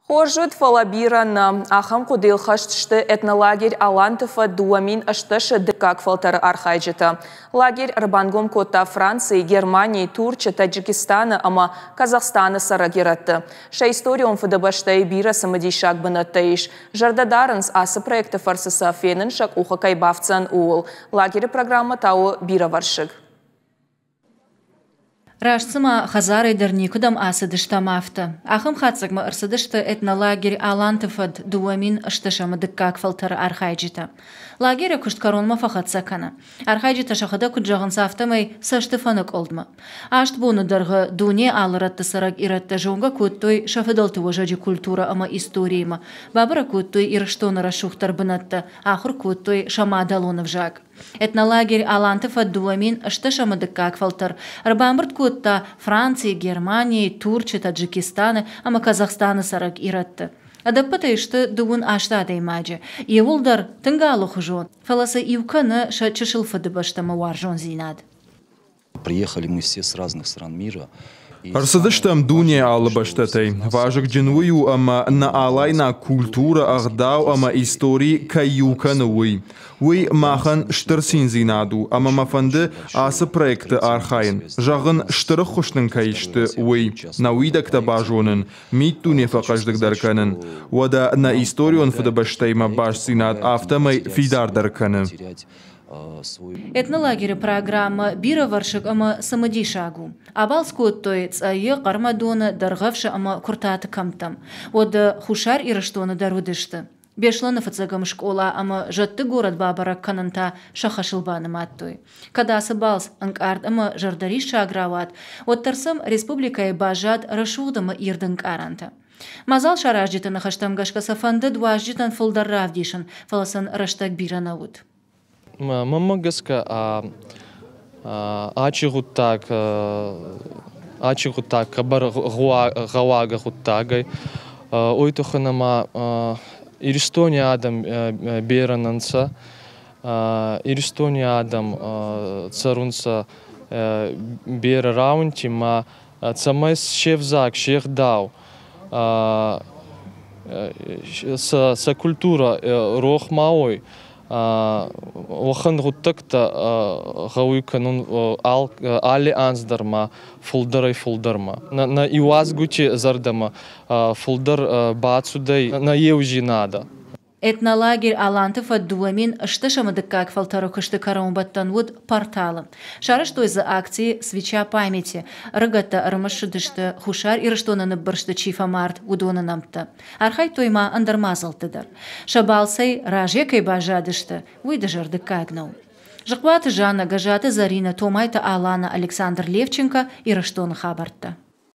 Хожут фалабирана, ахам кудил хаштшты этнолагерь Алантыфа дуамин ашташа дыкак фалтары архайджета. Лагерь Рыбангом кота Франции, Германии, Турчия, Таджикистана, ама Казахстана сарагиратты. Ша история он фадабаштай бира самадишак банаттаиш. Жардадаранс асы проекты фарсыса фенен шак уха кайбавцан уол. Лагерь программа тау бира варшыг. Рашцыма хазары дерникудам асыдыштамафты. Ахым хацыгма ырсыдышты этнолагерь Алантыфад дуамин ыштышамы дыккак фалтары архайджита. Лагеря кушткаронма фахатсакана. Архайджита шахада куджағын сафтамай саштыфанық олдма. Ашт буны дырғы дуне алыратты сарак иратты жоңға көттой шафыдалты важаджи культура ама историяма. Бабыра көттой ирыштонара шухтар бынатты. Ахыр көттой шамадалонов жак. Этнолагерь Алантыфад дуамин ыштышамы дыккак фалтар. Рыбамбырт көтта Франции, Германии, Турчия, Таджикистаны, ама Казахстаны сарак иратты. Адаппата ишты дугун ашта даймаджи. Евулдар тынгалы хужон. Фаласа ивканы ша чышылфады баштама варжон зинад. Приехали мы все с разных стран мира. Арсадыштам дуне алыбаштатай. Важык джинвую ама на алайна культура агдау ама истории каюканы уй. Уй махан штырсин зинаду, ама мафанды асы проекты архайын. Жағын штыры хушнын кайышты уй. На уйдакта бажонын, мит дуне фақаждык дарканын. Вада на историю он фадабаштайма баш зинад автомай фидар дарканы. Этнолагерь программа бира варшык ама самади шагу. Абал скоттой цайы кармадоны даргавшы ама куртаты камтам. Ода хушар ирыштоны дарудышты. Бешланы фацагам школа ама жатты город бабара кананта шахашылбаны маттой. Кадасы балс анкард ама жардари шаграват. Оттарсам республикай бажат рашудама ирдын каранта. Мазал шараждитаны хаштамгашка сафанды дуаждитан фолдарравдишын фаласан раштак биранауд. Мамагаска ачигутак кабар гавага гутагай ойтоханама иристония адам берананца иристония адам царунца бера раунти ма цамайс шефзак шехдау са культура рохмаой Вахан гуттакта гауи канун али ансдарма фулдарма. На иуаз гучи зардама фулдар бацудай на еужи надо. Этнолагерь Алантыфад дуамин ыштышамы дыккак фалтару кышты караумбаттан вуд порталы. Шарыш тойзы акции «Свеча памяти». Рыгатта ырмышы дышты хушар ирыштонаны быршты чифа март удонынамты. Архай тойма андармазылтыдар. Шабалсай ражекай бажа дышты, выйды жарды кагнау. Жықваты Жанна Гажаты Зарина Томайта Алана Александр Левченко ирыштоны хабартты.